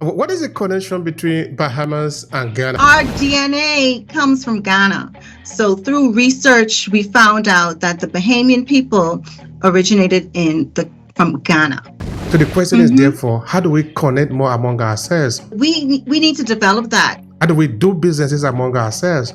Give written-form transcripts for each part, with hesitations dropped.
What is the connection between Bahamas and Ghana? Our DNA comes from Ghana. So through research, we found out that the Bahamian people originated from Ghana. So the question is therefore, how do we connect more among ourselves? We need to develop that. How do we do businesses among ourselves?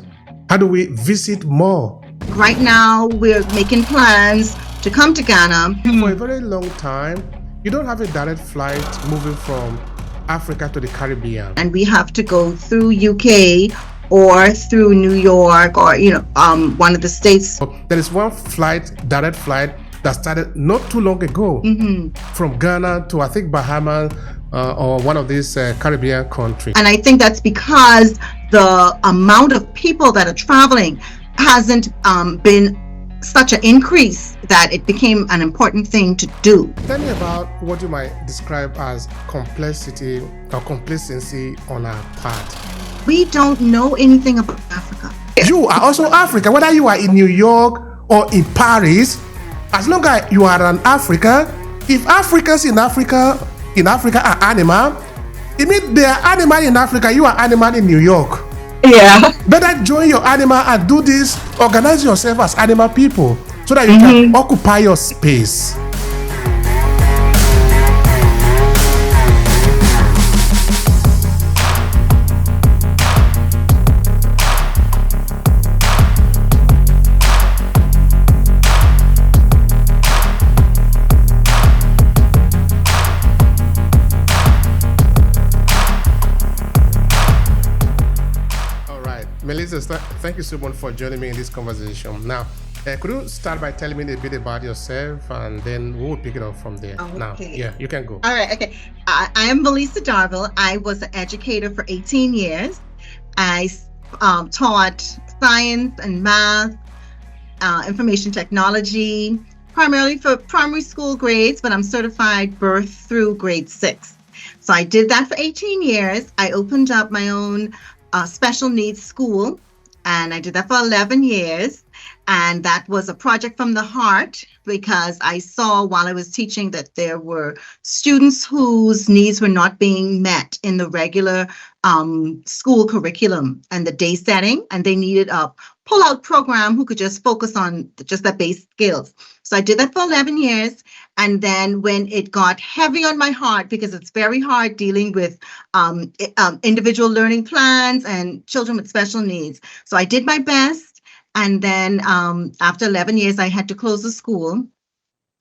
How do we visit more? Right now, we're making plans to come to Ghana. For a very long time, you don't have a direct flight moving from Africa to the Caribbean. And we have to go through UK or through New York or, one of the states. There is one direct flight that started not too long ago from Ghana to, I think, Bahamas or one of these Caribbean countries. And I think that's because the amount of people that are traveling hasn't been such an increase that it became an important thing to do. Tell me about what you might describe as complexity or complacency on our part. We don't know anything about Africa. You are also African, whether you are in New York or in Paris. As long as you are an African, if Africans in Africa are animal, it means they are animal in Africa, you are animal in New York. Yeah. Better join your animal and do this, organize yourself as animal people so that you can occupy your space. Melissa, thank you so much for joining me in this conversation. Now, could you start by telling me a bit about yourself, and then we'll pick it up from there. Okay. Now, yeah, you can go. All right, okay. I am Melissa Darville. I was an educator for 18 years. I taught science and math, information technology, primarily for primary school grades, but I'm certified birth through grade 6. So I did that for 18 years. I opened up my own special needs school, and I did that for 11 years. And that was a project from the heart, because I saw while I was teaching that there were students whose needs were not being met in the regular school curriculum and the day setting, and they needed a pull-out program who could just focus on just their base skills. So I did that for 11 years. And then when it got heavy on my heart, because it's very hard dealing with individual learning plans and children with special needs. So I did my best. And then after 11 years, I had to close the school,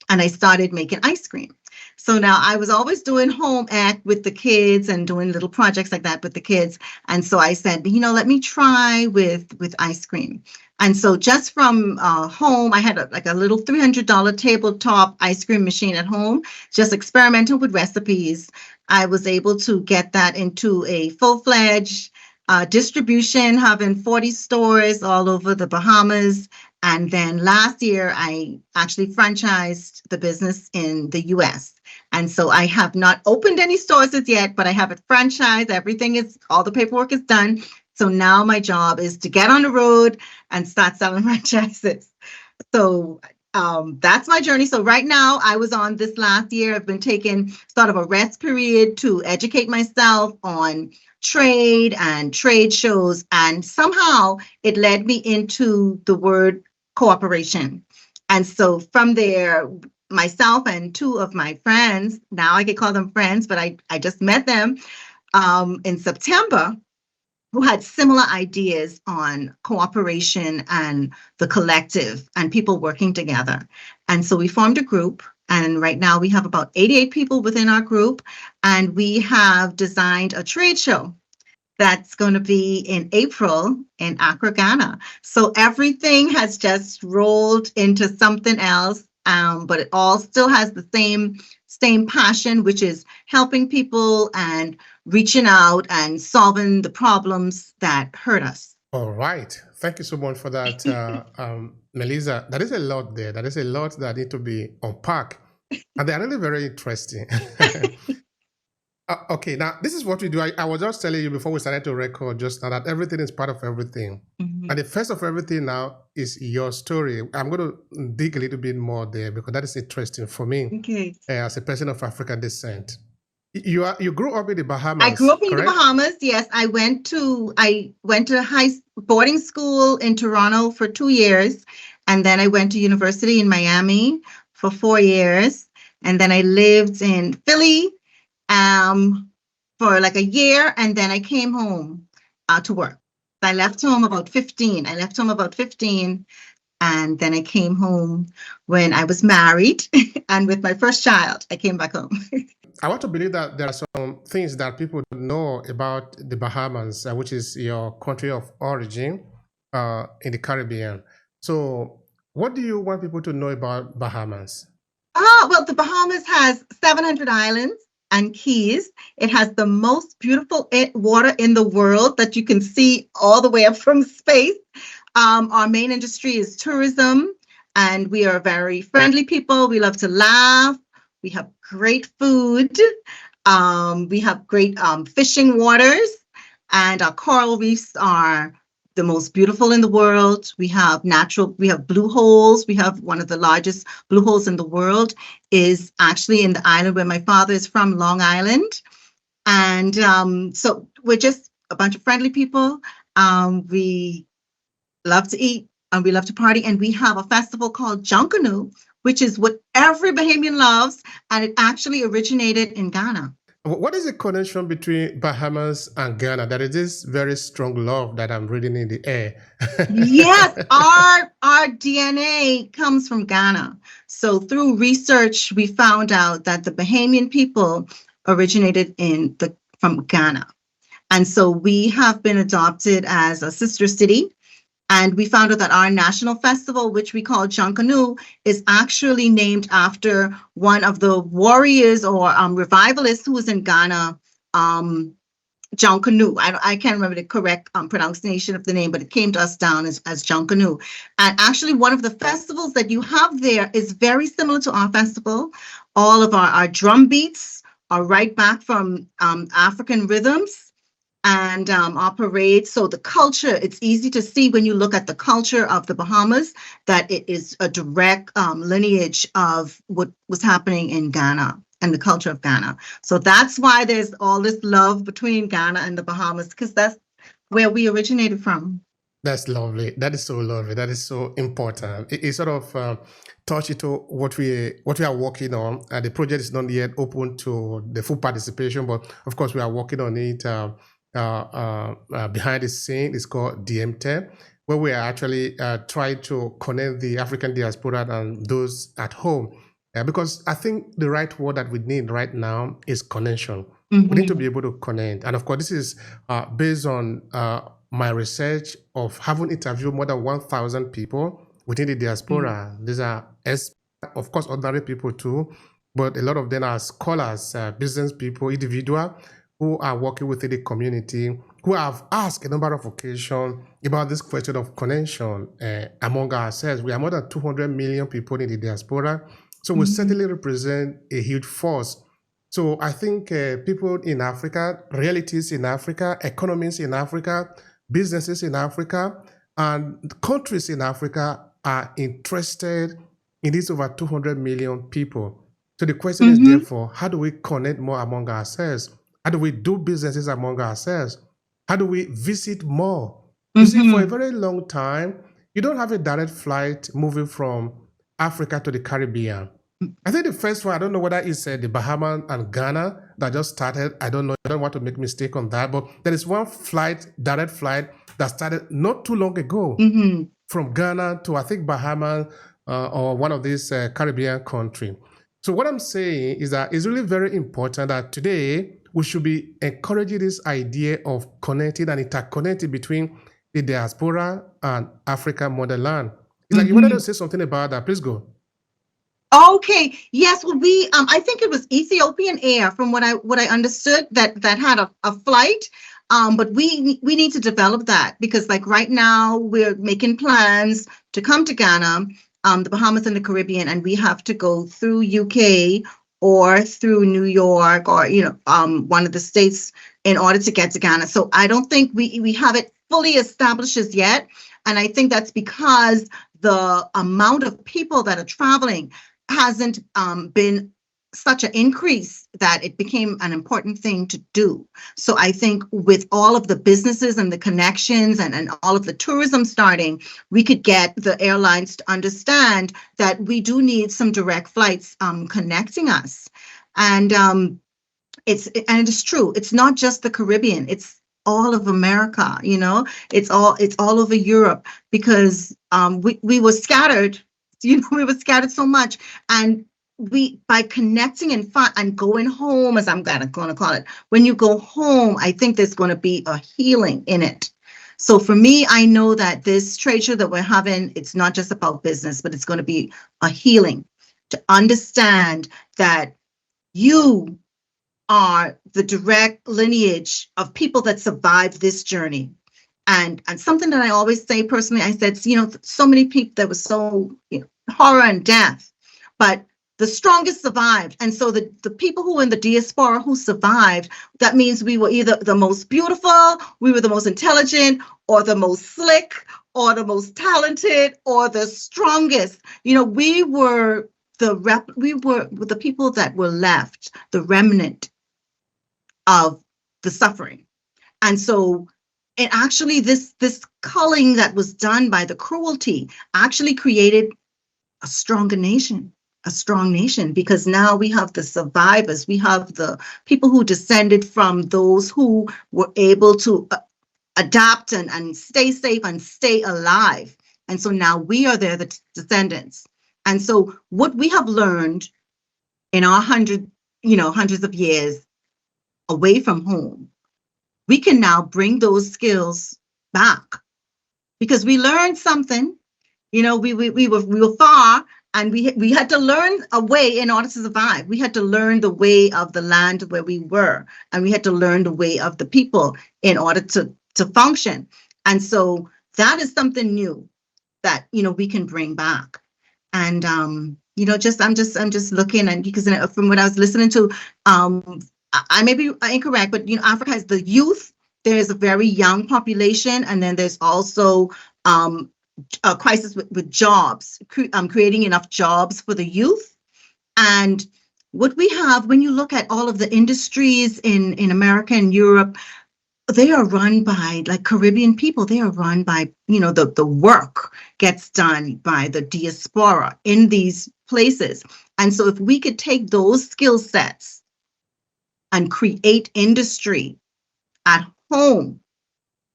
and I started making ice cream. So now I was always doing home ec with the kids and doing little projects like that with the kids. And so I said, let me try with ice cream. And so just from home, I had a little $300 tabletop ice cream machine at home, just experimental with recipes. I was able to get that into a full-fledged distribution, having 40 stores all over the Bahamas. And then last year, I actually franchised the business in the US. And so I have not opened any stores as yet, but I have it franchised. All the paperwork is done. So now my job is to get on the road and start selling franchises. So that's my journey. So right now, I was on this last year. I've been taking sort of a rest period to educate myself on trade and trade shows. And somehow it led me into the word cooperation. And so from there, myself and two of my friends, now I could call them friends, but I just met them in September, who had similar ideas on cooperation and the collective and people working together. And so we formed a group, and right now we have about 88 people within our group, and we have designed a trade show that's going to be in April in Accra, Ghana. So everything has just rolled into something else, but it all still has the same passion, which is helping people and reaching out and solving the problems that hurt us. All right. Thank you so much for that, Melissa. That is a lot there. That is a lot that need to be unpacked. And they are really very interesting. Okay, now this is what we do. I was just telling you before we started to record just now that everything is part of everything. And the first of everything now is your story. I'm going to dig a little bit more there because that is interesting for me Okay. as a person of African descent. You grew up in the I grew Bahamas, up in the correct? Bahamas. Yes, I went to boarding school in Toronto for 2 years, and then I went to university in Miami for 4 years, and then I lived in Philly for like a year, and then I came home to work. I left home about 15. I left home about 15, and then I came home when I was married, and with my first child, I came back home. I want to believe that there are some things that people don't know about the Bahamas, which is your country of origin in the Caribbean. So, what do you want people to know about Bahamas? Well, the Bahamas has 700 islands and keys. It has the most beautiful water in the world that you can see all the way up from space. Our main industry is tourism, and we are very friendly people. We love to laugh. We have great food. We have great fishing waters, and our coral reefs are the most beautiful in the world. We have blue holes. We have one of the largest blue holes in the world is actually in the island where my father is from, Long Island. And so we're just a bunch of friendly people. We love to eat and we love to party. And we have a festival called Junkanoo, which is what every Bahamian loves. And it actually originated in Ghana. What is the connection between Bahamas and Ghana? There is this very strong love that I'm reading in the air. Yes, our DNA comes from Ghana. So through research, we found out that the Bahamian people originated from Ghana. And so we have been adopted as a sister city. And we found out that our national festival, which we call Junkanoo, is actually named after one of the warriors or revivalists who was in Ghana, Junkanoo. I can't remember the correct pronunciation of the name, but it came to us down as Junkanoo. And actually, one of the festivals that you have there is very similar to our festival. All of our drum beats are right back from African rhythms. And our parade. So the culture, it's easy to see when you look at the culture of the Bahamas that it is a direct lineage of what was happening in Ghana and the culture of Ghana. So that's why there's all this love between Ghana and the Bahamas, because that's where we originated from. That's lovely. That is so lovely. That is so important. It sort of touch into what we are working on. The project is not yet open to the full participation, but of course we are working on it. Behind the scene. It's called DMT, where we are actually trying to connect the African diaspora and those at home. Because I think the right word that we need right now is connection. Mm-hmm. We need to be able to connect. And of course, this is based on my research of having interviewed more than 1,000 people within the diaspora. Mm-hmm. These are, of course, ordinary people too, but a lot of them are scholars, business people, individuals, who are working within the community, who have asked a number of occasions about this question of connection among ourselves. We are more than 200 million people in the diaspora, so we certainly represent a huge force. So I think people in Africa, realities in Africa, economies in Africa, businesses in Africa, and countries in Africa are interested in these over 200 million people. So the question is therefore, how do we connect more among ourselves? How do we do businesses among ourselves? How do we visit more? You see, for a very long time, you don't have a direct flight moving from Africa to the Caribbean. I think the first one, I don't know whether it's the Bahamas and Ghana that just started. I don't know. I don't want to make a mistake on that. But there is one direct flight that started not too long ago from Ghana to, I think, Bahamas or one of these Caribbean countries. So what I'm saying is that it's really very important that today we should be encouraging this idea of connecting and interconnecting between the diaspora and African motherland. It's like you wanted to say something about that. Please go. Okay. Yes. Well, I think it was Ethiopian Air, from what I understood, that had a flight. But we need to develop that, because like right now we're making plans to come to Ghana, the Bahamas and the Caribbean, and we have to go through UK or through New York or one of the states in order to get to Ghana. So I don't think we have it fully established as yet, and I think that's because the amount of people that are traveling hasn't been such an increase that it became an important thing to do. So I think with all of the businesses and the connections and all of the tourism starting, we could get the airlines to understand that we do need some direct flights connecting us. And it is true. It's not just the Caribbean. It's all of America. It's all over Europe, because we were scattered. We were scattered so much, and by connecting and going home, as I'm going to call it, when you go home, I think there's going to be a healing in it. So for me, I know that this trade show that we're having, it's not just about business, but it's going to be a healing to understand that you are the direct lineage of people that survived this journey. And something that I always say personally, I said, so many people, there was so horror and death, but the strongest survived. And so the people who were in the diaspora who survived, that means we were either the most beautiful, we were the most intelligent, or the most slick, or the most talented, or the strongest. We were the people that were left, the remnant of the suffering. And so, and actually this culling that was done by the cruelty actually created a strong nation, because now we have the survivors, we have the people who descended from those who were able to adapt and stay safe and stay alive. And so now we are the descendants. And so what we have learned in our hundreds of years away from home, we can now bring those skills back, because we learned something. We were far, and we had to learn a way in order to survive. We had to learn the way of the land where we were, and we had to learn the way of the people in order to function. And so that is something new that we can bring back. And I'm just looking, and because from what I was listening to, I may be incorrect, but Africa has the youth. There is a very young population, and then there's also a crisis with jobs, creating enough jobs for the youth. And what we have, when you look at all of the industries in America and Europe, they are run by like Caribbean people. They are run by, the work gets done by the diaspora in these places. And so if we could take those skill sets and create industry at home,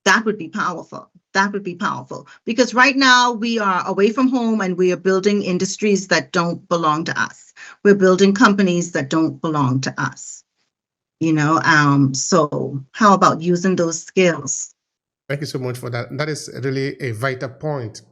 that would be powerful. That would be powerful, because right now we are away from home and we are building industries that don't belong to us. We're building companies that don't belong to us. So how about using those skills? Thank you so much for that. That is really a vital point.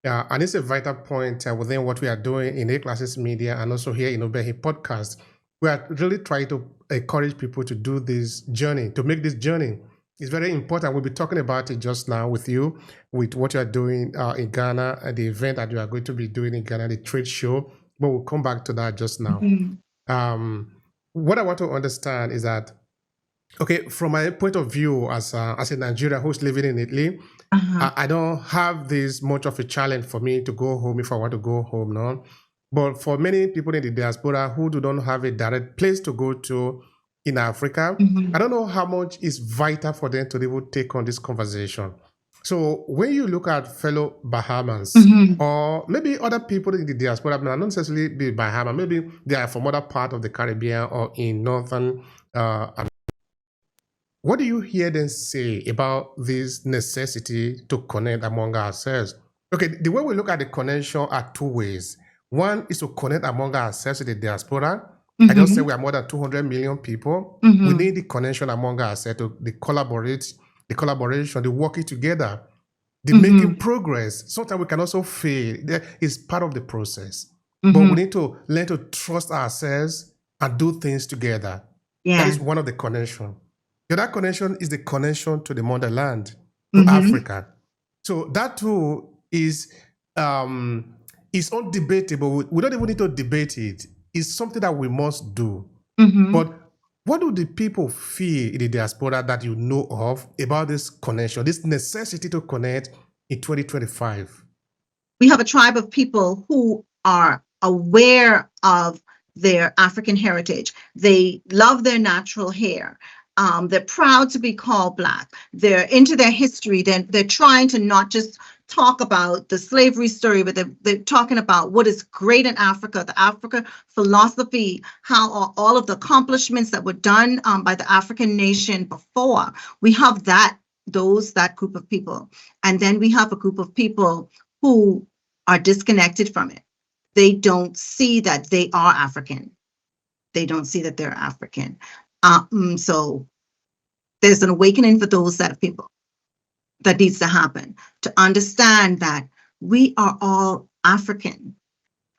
And it's a vital point within what we are doing in A-Classes Media and also here in Obehi Podcast. We are really trying to encourage people to do this journey, to make this journey. It's very important. We'll be talking about it just now with you, with what you are doing in Ghana, and the event that you are going to be doing in Ghana, the trade show. But we'll come back to that just now. Mm-hmm. What I want to understand is that, okay, from my point of view as a Nigerian who's living in Italy, I don't have this much of a challenge for me to go home if I want to go home, no. But for many people in the diaspora who don't have a direct place to go to in Africa, I don't know how much is vital for them to even take on this conversation. So when you look at fellow Bahamas or maybe other people in the diaspora, not necessarily be Bahamas, maybe they are from other part of the Caribbean or in Northern America, what do you hear them say about this necessity to connect among ourselves? Okay, the way we look at the connection are two ways. One is to connect among ourselves in the diaspora. I just say we are more than 200 million people. We need the connection among ourselves, the collaboration, the working together, the making progress. Sometimes we can also fail. That is part of the process. But we need to learn to trust ourselves and do things together. Yeah. That is one of the connection. The other connection is the connection to the motherland, to Africa. So that too is undebatable. We don't even need to debate it. It's something that we must do. But what do the people feel in the diaspora that you know of about this connection, this necessity to connect in 2025? We have a tribe of people who are aware of their African heritage. They love their natural hair. They're proud to be called Black. They're into their history. They're trying to not just talk about the slavery story, but they're talking about what is great in Africa, the Africa philosophy, how all of the accomplishments that were done by the African nation before. We have that group of people. And then we have a group of people who are disconnected from it. They don't see that they are African. They don't see that they're African. So there's an awakening for those set of people that needs to happen to understand that we are all African.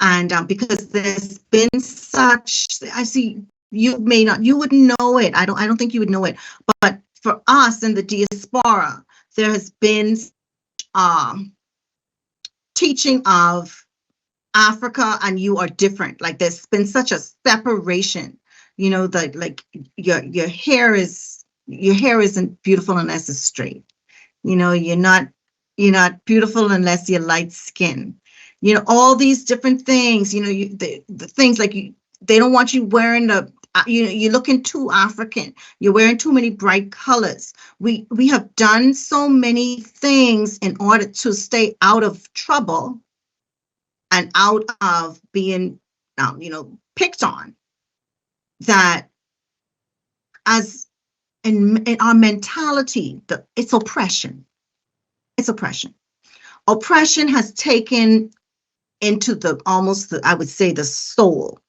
And because there's been such, I see you wouldn't know it. I don't think you would know it. But for us in the diaspora, there has been teaching of Africa and you are different. Like there's been such a separation, like your hair isn't beautiful unless it's straight. You're not beautiful unless you're light skin. All these different things, the things like they don't want you wearing you're looking too African. You're wearing too many bright colors. We have done so many things in order to stay out of trouble and out of being, picked on, that as in our mentality, it's oppression. It's oppression. Oppression has taken into I would say, the soul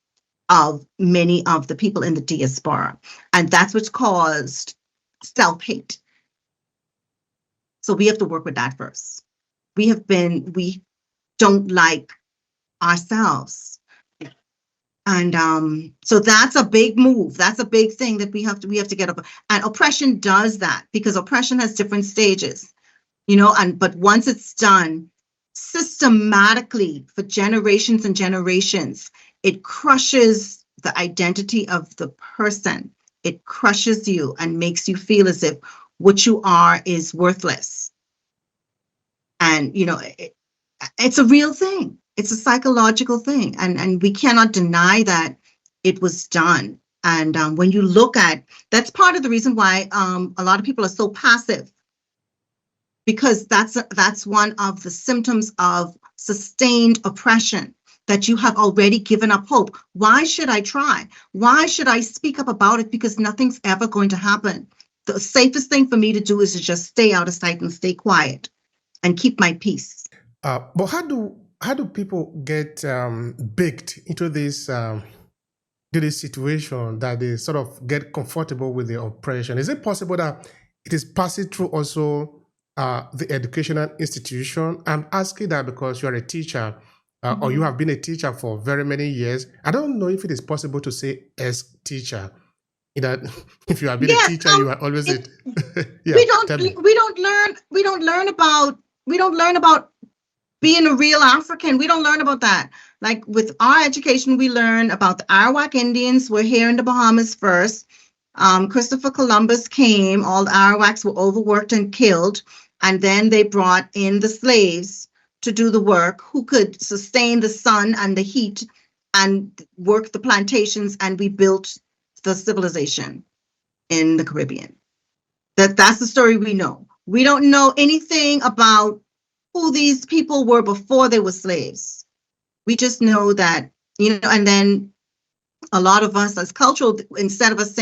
of many of the people in the diaspora. And that's what's caused self-hate. So we have to work with that first. We don't like ourselves. And so that's a big move. That's a big thing that we have to get up. And oppression does that because oppression has different stages, but once it's done systematically for generations and generations, it crushes the identity of the person. It crushes you and makes you feel as if what you are is worthless. And, it's a real thing. It's a psychological thing. And we cannot deny that it was done. And when you look at, that's part of the reason why a lot of people are so passive, because that's one of the symptoms of sustained oppression, that you have already given up hope. Why should I try? Why should I speak up about it? Because nothing's ever going to happen. The safest thing for me to do is to just stay out of sight and stay quiet and keep my peace. But how do people get baked into this situation that they sort of get comfortable with the oppression? Is it possible that it is passing through also the educational institution? I'm asking that because you are a teacher or you have been a teacher for very many years. I don't know if it is possible to say as teacher. If you have been a teacher, you are always it. Yeah, we don't learn about being a real African. We don't learn about that. Like with our education, we learn about the Arawak Indians were here in the Bahamas first. Christopher Columbus came, all the Arawaks were overworked and killed. And then they brought in the slaves to do the work, who could sustain the sun and the heat and work the plantations. And we built the civilization in the Caribbean. That's the story we know. We don't know anything about who these people were before they were slaves. We just know that, and then a lot of us as cultural, instead of us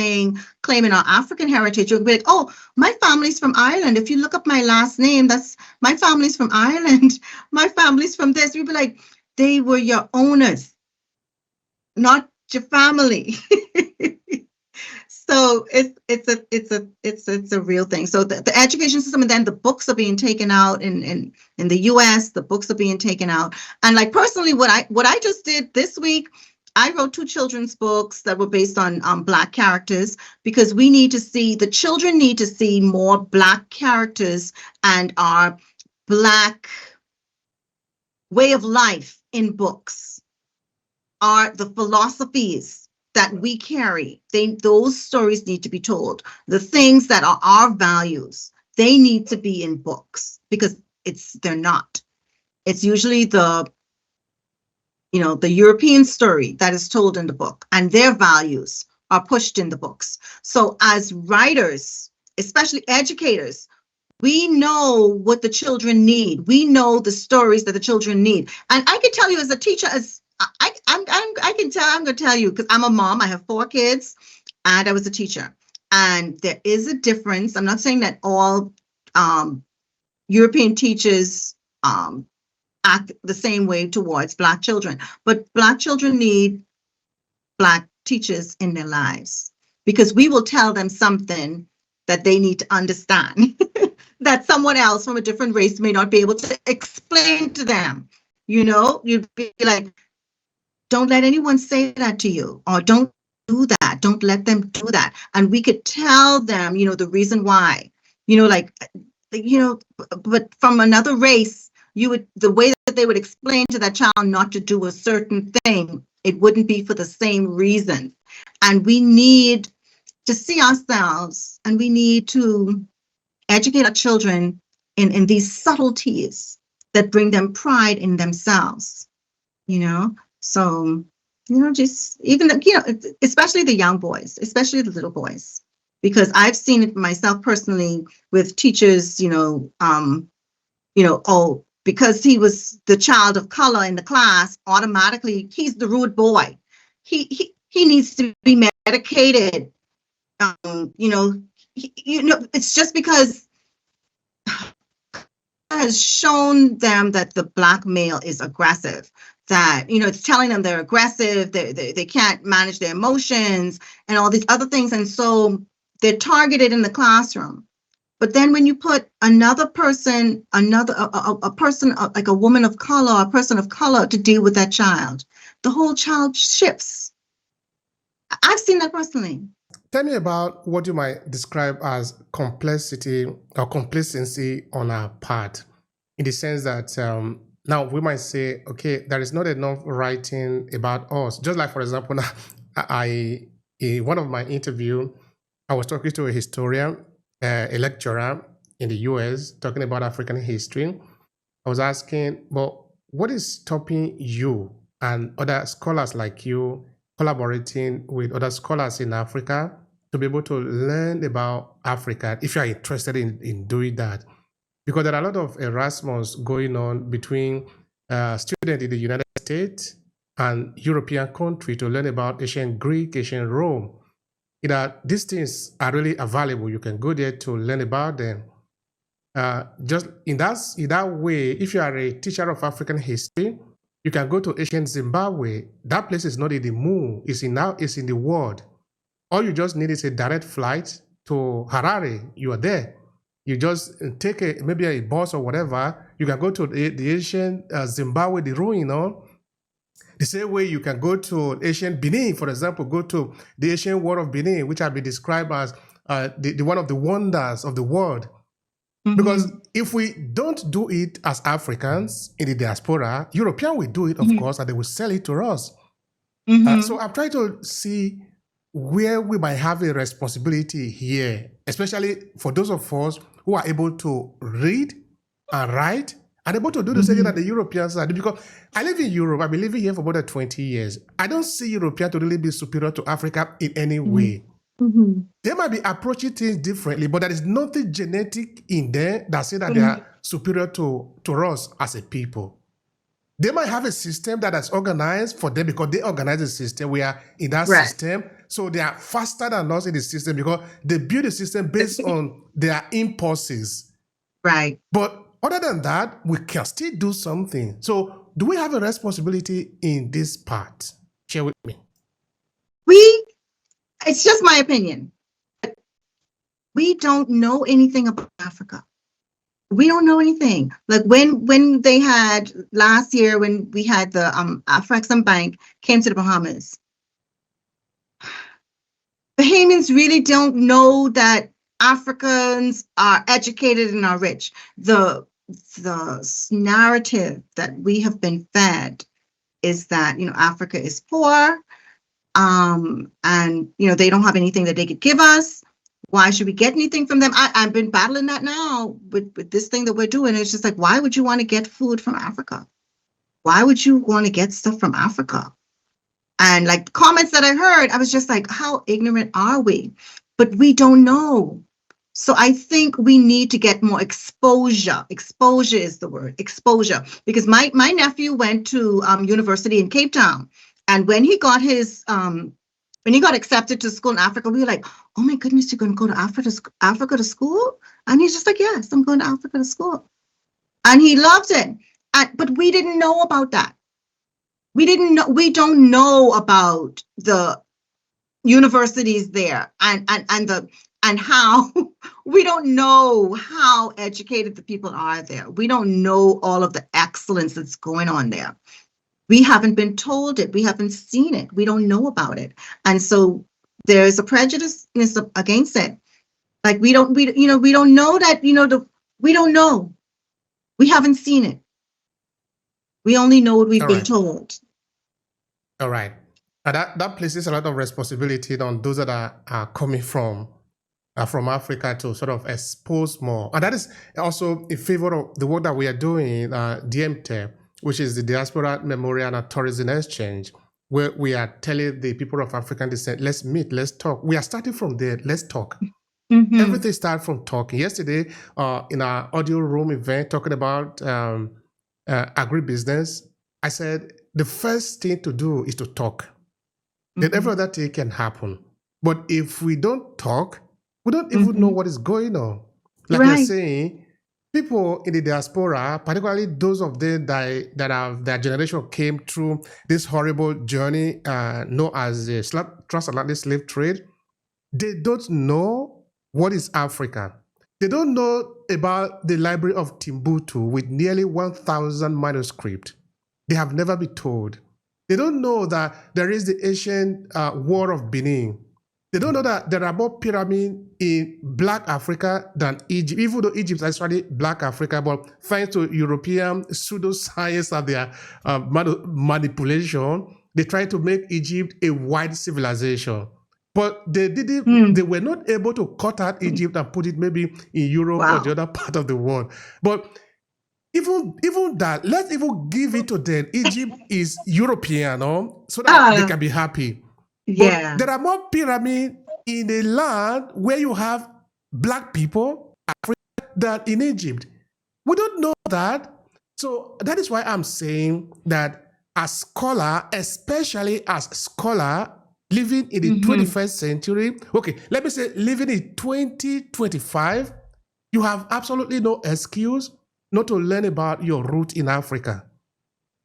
claiming our African heritage, we'll be like, oh, my family's from Ireland. If you look up my last name, that's my family's from Ireland. My family's from this. We'd be like, they were your owners, not your family. So it's a real thing. So the education system, and then the books are being taken out in the US. The books are being taken out. And like personally, what I just did this week, I wrote 2 children's books that were based on Black characters, because the children need to see more Black characters and our Black way of life in books, are the philosophies that we carry. Those stories need to be told. The things that are our values, they need to be in books, because they're not. It's usually the the European story that is told in the book, and their values are pushed in the books. So as writers, especially educators, we know what the children need. We know the stories that the children need. And I can tell you as a teacher, I'm going to tell you, because I'm a mom, I have 4 kids, and I was a teacher. And there is a difference. I'm not saying that all European teachers act the same way towards Black children, but Black children need Black teachers in their lives, because we will tell them something that they need to understand that someone else from a different race may not be able to explain to them. You'd be like, don't let anyone say that to you, or don't do that. Don't let them do that. And we could tell them, the reason why, but from another race, the way that they would explain to that child not to do a certain thing, it wouldn't be for the same reason. And we need to see ourselves, and we need to educate our children in these subtleties that bring them pride in themselves, So, just even, especially the young boys, especially the little boys, because I've seen it myself personally with teachers, because he was the child of color in the class, automatically he's the rude boy. He needs to be medicated. It's just because has shown them that the Black male is aggressive, that, it's telling them they're aggressive, they can't manage their emotions and all these other things. And so they're targeted in the classroom. But then when you put another person, a person like a woman of color, a person of color to deal with that child, the whole child shifts. I've seen that personally. Tell me about what you might describe as complexity or complacency on our part, in the sense that now we might say, okay, there is not enough writing about us. Just like, for example, in one of my interview, I was talking to a historian, a lecturer in the US, talking about African history. I was asking, well, what is stopping you and other scholars like you collaborating with other scholars in Africa to be able to learn about Africa, if you are interested in doing that? Because there are a lot of Erasmus going on between students in the United States and European country to learn about ancient Greek, ancient Rome. These things are really available. You can go there to learn about them. Just in that way, if you are a teacher of African history, you can go to ancient Zimbabwe. That place is not in the moon, it's in the world. All you just need is a direct flight to Harare. You are there. You just take maybe a bus or whatever. You can go to the ancient Zimbabwe, the ruin, the same way you can go to ancient Benin, for example, go to the ancient world of Benin, which have been described as the one of the wonders of the world. Mm-hmm. Because if we don't do it as Africans in the diaspora, European will do it, of course, and they will sell it to us. Mm-hmm. So I'm trying to see where we might have a responsibility here, especially for those of us who are able to read and write and able to do the same thing that the Europeans are doing. Because I live in Europe, I've been living here for more than 20 years. I don't see Europeans to really be superior to Africa in any way. Mm-hmm. They might be approaching things differently, but there is nothing genetic in there that says that they are superior to us as a people. They might have a system that is organized for them because they organize the system. We are in that system. So they are faster than us in the system because they build a system based on their impulses. Right. But other than that, we can still do something. So do we have a responsibility in this part? Share with me. It's just my opinion. We don't know anything about Africa. We don't know anything. Like when they had last year, when we had the African Bank came to the Bahamas, Bahamians really don't know that Africans are educated and are rich. The narrative that we have been fed is that, Africa is poor, and, they don't have anything that they could give us. Why should we get anything from them? I've been battling that now with this thing that we're doing. It's just like, why would you want to get food from Africa? why would you want to get stuff from Africa? And like comments that I heard, I was just like, how ignorant are we? But we don't know. So I think we need to get more exposure. Exposure is the word, exposure. Because my nephew went to university in Cape Town. And when he got accepted to school in Africa, we were like, oh my goodness, you're going to go to Africa to school? And he's just like, yes, I'm going to Africa to school. And he loved it. But we didn't know about that. We don't know about the universities there and how we don't know how educated the people are there. We don't know all of the excellence that's going on there. We haven't been told it. We haven't seen it. We don't know about it. And so there's a prejudice against it. Like we don't know that, we don't know. We haven't seen it. We only know what we've been told. All right. That places a lot of responsibility on those that are coming from Africa to sort of expose more. And that is also in favor of the work that we are doing, DMT, which is the Diaspora Memorial and Tourism Exchange, where we are telling the people of African descent, let's meet, let's talk. We are starting from there, let's talk. Mm-hmm. Everything starts from talking. Yesterday, in our audio room event, talking about agribusiness, I said, the first thing to do is to talk. Then every other thing can happen. But if we don't talk, we don't even know what is going on. Like you're saying, people in the diaspora, particularly those of them that have their generation came through this horrible journey known as the transatlantic slave trade, they don't know what is Africa. They don't know about the Library of Timbuktu with nearly 1,000 manuscripts. They have never been told. They don't know that there is the ancient War of Benin. They don't know that there are more pyramids in Black Africa than Egypt, even though Egypt is actually Black Africa, but thanks to European pseudoscience and their manipulation, they try to make Egypt a white civilization. But they didn't. They were not able to cut out Egypt and put it maybe in Europe or the other part of the world. But even that, let's even give it to them. Egypt is European, so that they can be happy. Yeah. But there are more pyramids in a land where you have Black people, Africa, than in Egypt. We don't know that. So that is why I'm saying that as scholar, especially as scholar, living in the 21st century, okay, let me say living in 2025, you have absolutely no excuse not to learn about your root in Africa.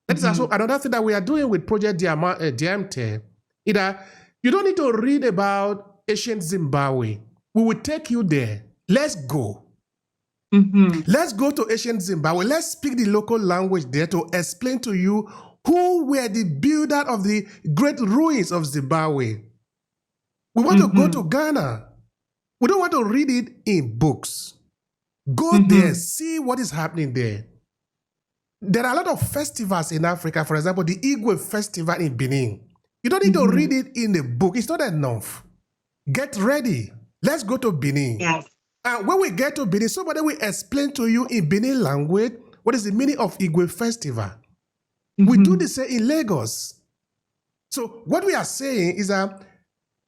That is also another thing that we are doing with Project DMT. You don't need to read about ancient Zimbabwe. We will take you there. Let's go. Let's go to ancient Zimbabwe. Let's speak the local language there to explain to you who were the builder of the great ruins of Zimbabwe. We want to go to Ghana. We don't want to read it in books. Go there, see what is happening there. There are a lot of festivals in Africa. For example, the Igwe Festival in Benin. You don't need to read it in the book. It's not enough. Get ready. Let's go to Benin. Yes. And when we get to Benin, somebody will explain to you in Benin language what is the meaning of Igwe Festival. We do the same in Lagos. So what we are saying is that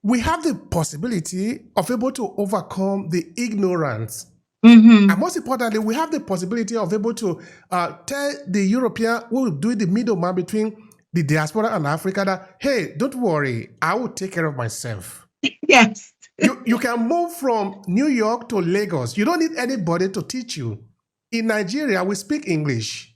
we have the possibility of able to overcome the ignorance. And most importantly, we have the possibility of able to tell the European who will do the middleman between the diaspora and Africa that, hey, don't worry, I will take care of myself. Yes. You can move from New York to Lagos. You don't need anybody to teach you. In Nigeria, we speak English.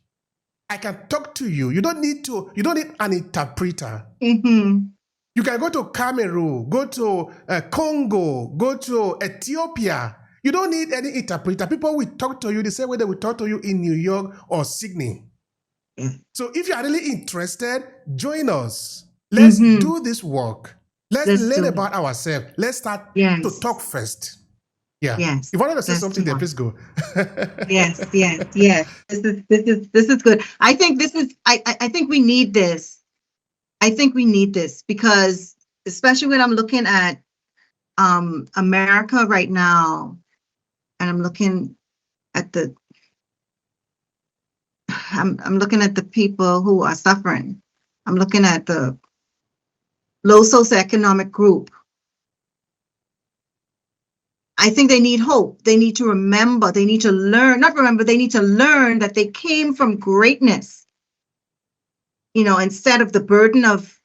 I can talk to you. You don't need an interpreter. You can go to Cameroon, go to Congo, go to Ethiopia. You don't need any interpreter. People will talk to you the same way they will talk to you in New York or Sydney. So if you are really interested, join us. Let's do this work. Let's learn about ourselves. Let's start to talk first. Yeah. Yes. If you wanted to say something there, please go. Yes. This is good. I think we need this. I think we need this because especially when I'm looking at America right now, and I'm looking at I'm looking at the people who are suffering. I'm looking at the low socioeconomic group. I think they need hope. They need to remember. They need to learn, not remember, they need to learn that they came from greatness. Instead of the burden of,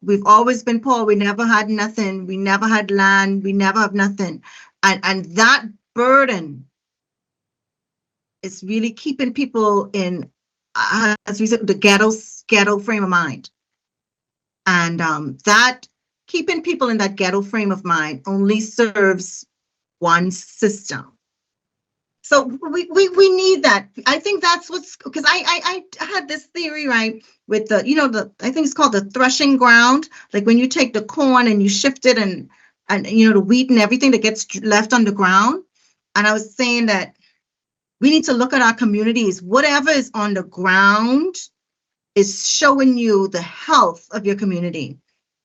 we've always been poor. We never had nothing. We never had land. We never have nothing. And that burden is really keeping people in, as we said, the ghetto frame of mind. And that keeping people in that ghetto frame of mind only serves one system. So we need that. I think that's what's, because I had this theory, right, with the I think it's called the threshing ground. Like when you take the corn and you shift it and the wheat and everything that gets left on the ground. And I was saying that we need to look at our communities. Whatever is on the ground is showing you the health of your community.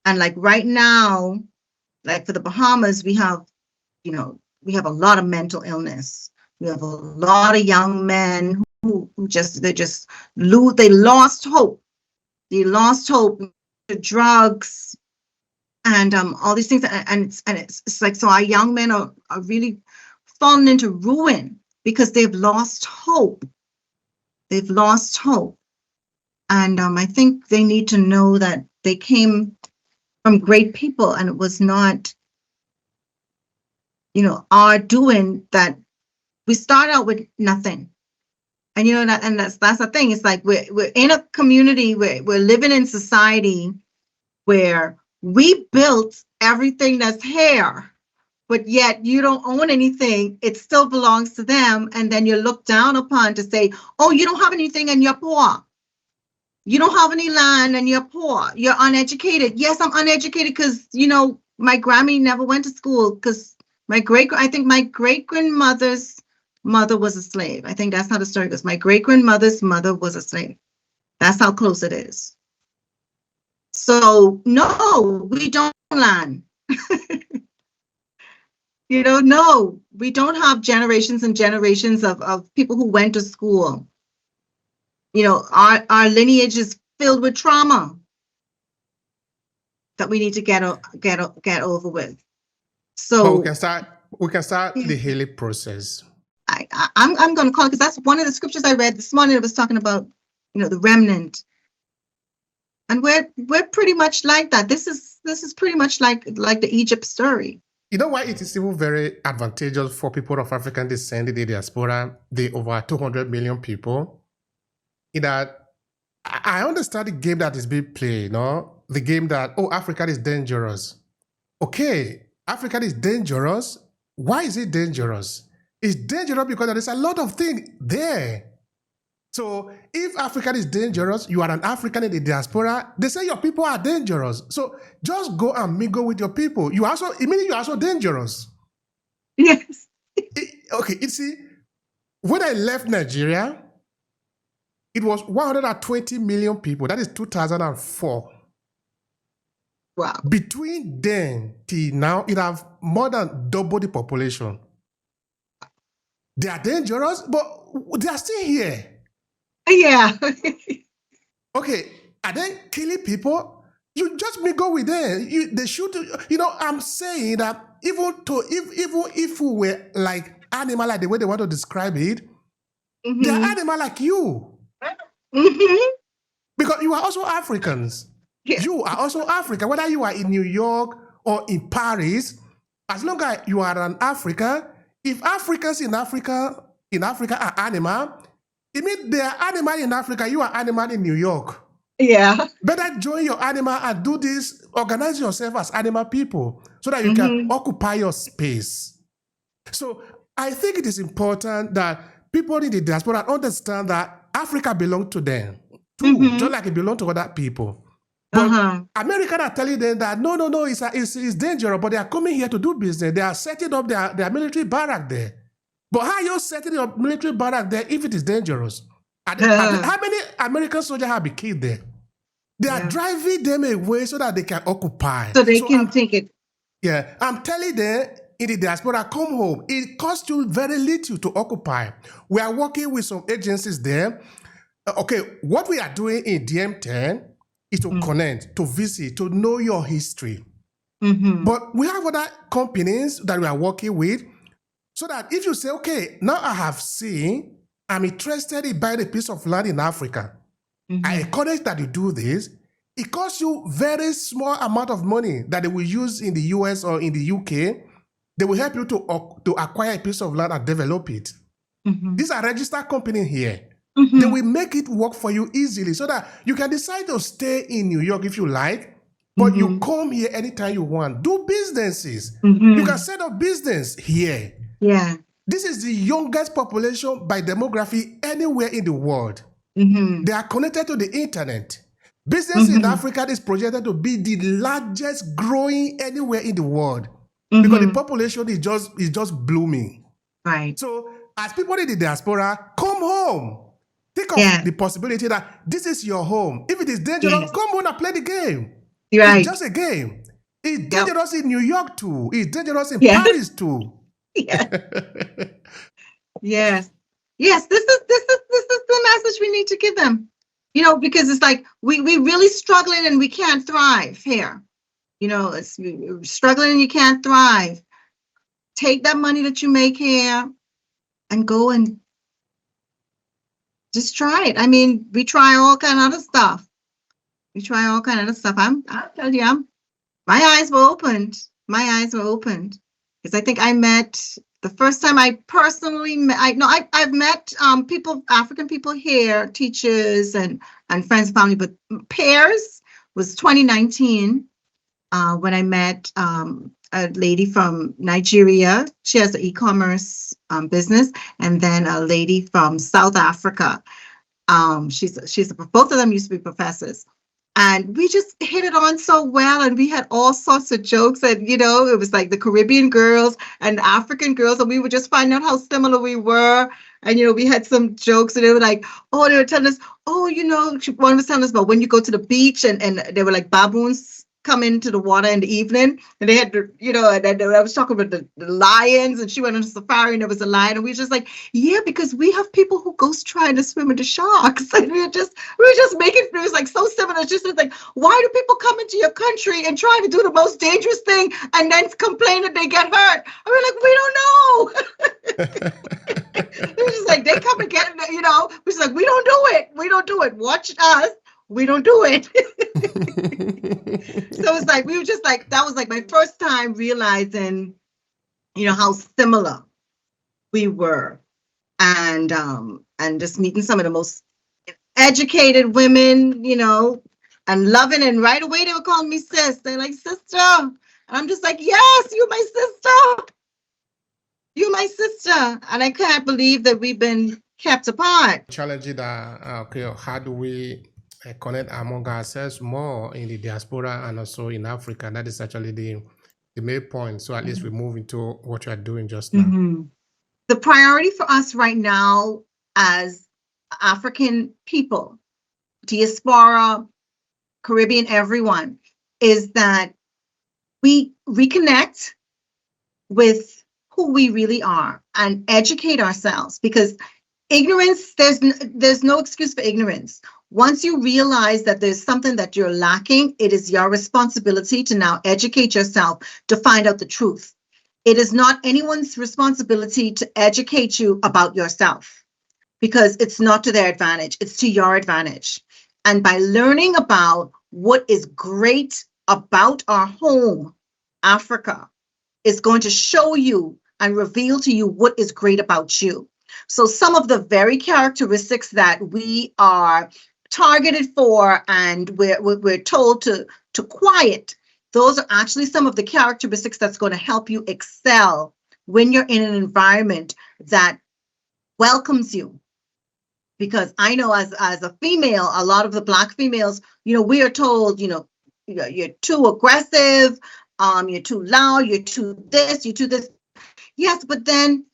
And like right now, like for the Bahamas, we have a lot of mental illness. We have a lot of young men who they lost hope. They lost hope to drugs and all these things. And it's like, so our young men are really falling into ruin because they've lost hope. They've lost hope. And I think they need to know that they came from great people, and it was not, our doing that. We start out with nothing. And that's the thing. It's like we're in a community where we're living in society where we built everything that's here, but yet you don't own anything. It still belongs to them. And then you're looked down upon to say, oh, you don't have anything and you're poor. You don't have any land and you're poor. You're uneducated. Yes, I'm uneducated because, my Grammy never went to school because my great-grandmother's mother was a slave. I think that's how the story goes. My great-grandmother's mother was a slave. That's how close it is. So, no, we don't land. No, we don't have generations and generations of people who went to school. Our lineage is filled with trauma that we need to get over with. So but we can start the healing process. I'm going to call it, because that's one of the scriptures I read this morning. It was talking about, the remnant, and we're pretty much like that. This is pretty much like the Egypt story. You know why it is even very advantageous for people of African descent in the diaspora, the over 200 million people, in that I understand the game that is being played, the game that, Africa is dangerous. Okay, Africa is dangerous. Why is it dangerous? It's dangerous because there is a lot of things there. So if Africa is dangerous, you are an African in the diaspora, they say your people are dangerous. So just go and mingle with your people. You are also dangerous. Yes. Okay, you see, when I left Nigeria, it was 120 million people. That is 2004. Wow. Between then till now, it have more than double the population. They are dangerous, but they are still here. Yeah. Okay, are they killing people? You just mingle with them. They shoot. I'm saying that even if we were like animal, like the way they want to describe it, Mm-hmm. they are animal like you. Mm-hmm. Because you are also Africans. Yeah. You are also African. Whether you are in New York or in Paris, as long as you are an African, if Africans in Africa are animal, it means they are animal in Africa, you are animal in New York. Yeah. Better join your animal and do this, organize yourself as animal people so that you can occupy your space. So I think it is important that people in the diaspora understand that Africa belongs to them too, just like it belongs to other people. But Americans are telling them that no, it's dangerous, but they are coming here to do business. They are setting up their military barrack there. But how are you setting up military barrack there if it is dangerous? How many American soldiers have been killed there? They are driving them away so that they can occupy. So they can take it. Yeah, I'm telling them in the diaspora, come home. It costs you very little to occupy. We are working with some agencies there. Okay, what we are doing in DM10 is to connect, to visit, to know your history. But we have other companies that we are working with, so that if you say, okay, now I have seen, I'm interested in buying a piece of land in Africa. I encourage that you do this. It costs you very small amount of money that they will use in the US or in the UK. They will help you to acquire a piece of land and develop it. These are registered companies here. They will make it work for you easily so that you can decide to stay in New York if you like, but you come here anytime you want. Do businesses. You can set up business here. Yeah. This is the youngest population by demography anywhere in the world. They are connected to the internet. Business in Africa is projected to be the largest growing anywhere in the world because the population is just blooming. Right. So as people in the diaspora, come home. Think of the possibility that this is your home. If it is dangerous, come home and play the game. Right. It's just a game. It's dangerous in New York too. It's dangerous in Paris too. Yes. Yes, this is the message we need to give them. You know, because it's like we really struggling and we can't thrive here. You know, it's struggling and you can't thrive. Take that money that you make here and go and just try it. I mean, we try all kind of other stuff. I'll tell you, my eyes were opened. Because I think I met the first time I personally met, I've met people, African people here, teachers and friends and family, but pairs was 2019 when I met a lady from Nigeria. She has an e-commerce business, and then a lady from South Africa. She's both of them used to be professors. And we just hit it on so well, and we had all sorts of jokes, and you know, it was like the Caribbean girls and the African girls, and we would just find out how similar we were. And you know, we had some jokes, and they were like, oh, they were telling us, oh, you know, one was telling us about when you go to the beach, and they were like baboons come into the water in the evening, and they had to, you know, and I was talking about the lions, and she went on a safari and there was a lion, and we were just like, yeah, because we have people who goes trying to swim with the sharks, and we were just making it was like so similar. It's just like, why do people come into your country and try to do the most dangerous thing and then complain that they get hurt? I mean, like, we don't know. It was just like they come and get, you know, we're just like, we don't do it. Watch us. We don't do it. So it's like, we were just like, that was like my first time realizing, you know, how similar we were. And just meeting some of the most educated women, you know, and loving, and right away they were calling me sis. They're like, sister. And I'm just like, yes, you're my sister. You're my sister. And I can't believe that we've been kept apart. Challenging that, okay, how do we connect among ourselves more in the diaspora and also in Africa? That is actually the main point. So at least we move into what you are doing just now. The priority for us right now as African people, diaspora, Caribbean, everyone, is that we reconnect with who we really are and educate ourselves, because ignorance, there's no excuse for ignorance. Once you realize that there's something that you're lacking, it is your responsibility to now educate yourself to find out the truth. It is not anyone's responsibility to educate you about yourself, because it's not to their advantage, it's to your advantage. And by learning about what is great about our home, Africa, is going to show you and reveal to you what is great about you. So some of the very characteristics that we are targeted for and we're told to quiet, those are actually some of the characteristics that's going to help you excel when you're in an environment that welcomes you. Because I know as a female, a lot of the Black females, you know, we are told, you know, you're too aggressive, you're too loud, you're too this, you're too this. Yes, but then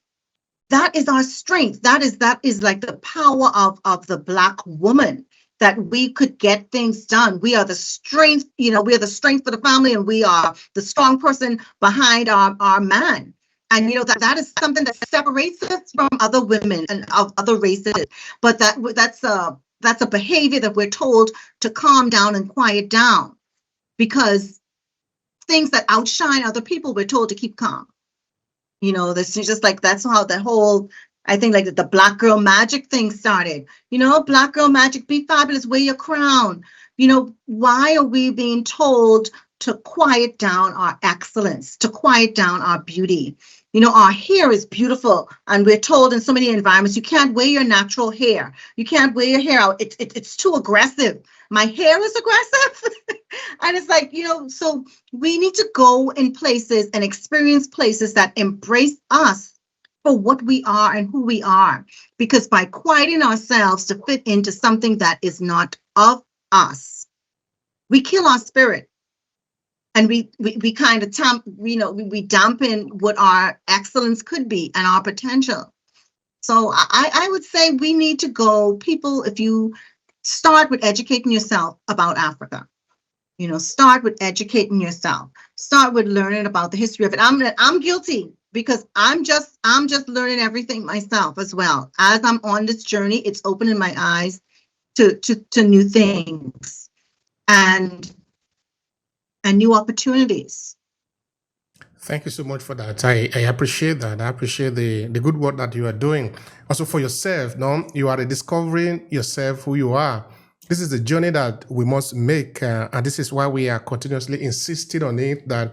that is our strength. That is like the power of the Black woman, that we could get things done. We are the strength, you know, we are the strength for the family, and we are the strong person behind our man. And, you know, that is something that separates us from other women and of other races. But that's that's a behavior that we're told to calm down and quiet down, because things that outshine other people, we're told to keep calm. This is just like, that's how the whole, I think, like the Black Girl Magic thing started. Black Girl Magic, be fabulous, wear your crown. Why are we being told to quiet down our excellence, to quiet down our beauty? Our hair is beautiful, and we're told in so many environments, you can't wear your natural hair. You can't wear your hair out. It's too aggressive. My hair is aggressive. And it's like, so we need to go in places and experience places that embrace us for what we are and who we are. Because by quieting ourselves to fit into something that is not of us, we kill our spirit. And we kind of we dampen what our excellence could be and our potential. So I would say we need to go, people, if you start with educating yourself about Africa, start with educating yourself, start with learning about the history of it. I'm guilty, because I'm just learning everything myself as well. As I'm on this journey, it's opening my eyes to new things and new opportunities. Thank you so much for that. I appreciate that. I appreciate the good work that you are doing. Also for yourself, you are discovering yourself, who you are. This is the journey that we must make. And this is why we are continuously insisting on it, that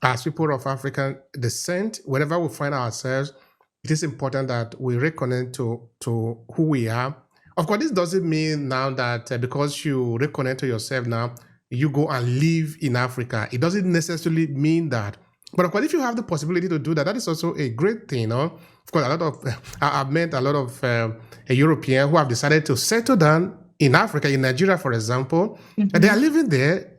as people of African descent, wherever we find ourselves, it is important that we reconnect to who we are. Of course, this doesn't mean now that because you reconnect to yourself now, you go and live in Africa. It doesn't necessarily mean that. But of course, if you have the possibility to do that, that is also a great thing. Of course, I've met a lot of Europeans who have decided to settle down in Africa, in Nigeria, for example. Mm-hmm. They are living there.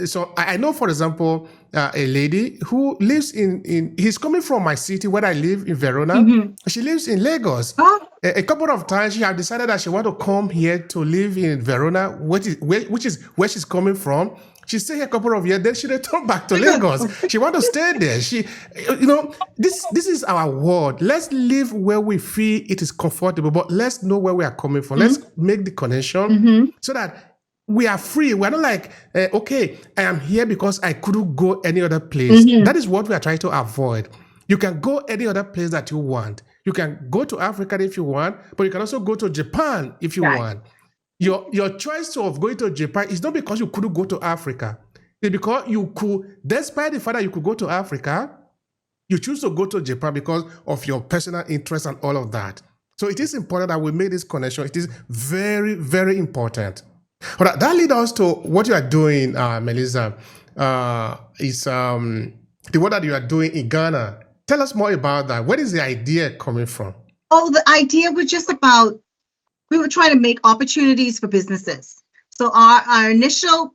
So I know, for example, a lady who lives he's coming from my city where I live in Verona. Mm-hmm. She lives in Lagos. Oh. A couple of times she has decided that she wants to come here to live in Verona, which is where she's coming from. She stayed here a couple of years, then she returned back to Lagos. She wants to stay there. This is our world. Let's live where we feel it is comfortable, but let's know where we are coming from. Mm-hmm. Let's make the connection so that we are free. We're not like, okay, I am here because I couldn't go any other place. Mm-hmm. That is what we are trying to avoid. You can go any other place that you want. You can go to Africa if you want, but you can also go to Japan if you want. Your choice of going to Japan is not because you couldn't go to Africa. It's because you could, despite the fact that you could go to Africa, you choose to go to Japan because of your personal interest and all of that. So it is important that we make this connection. It is very, very important. But that leads us to what you are doing, Melissa, is the work that you are doing in Ghana. Tell us more about that. Where is the idea coming from? Oh, the idea was just about, we were trying to make opportunities for businesses. So our initial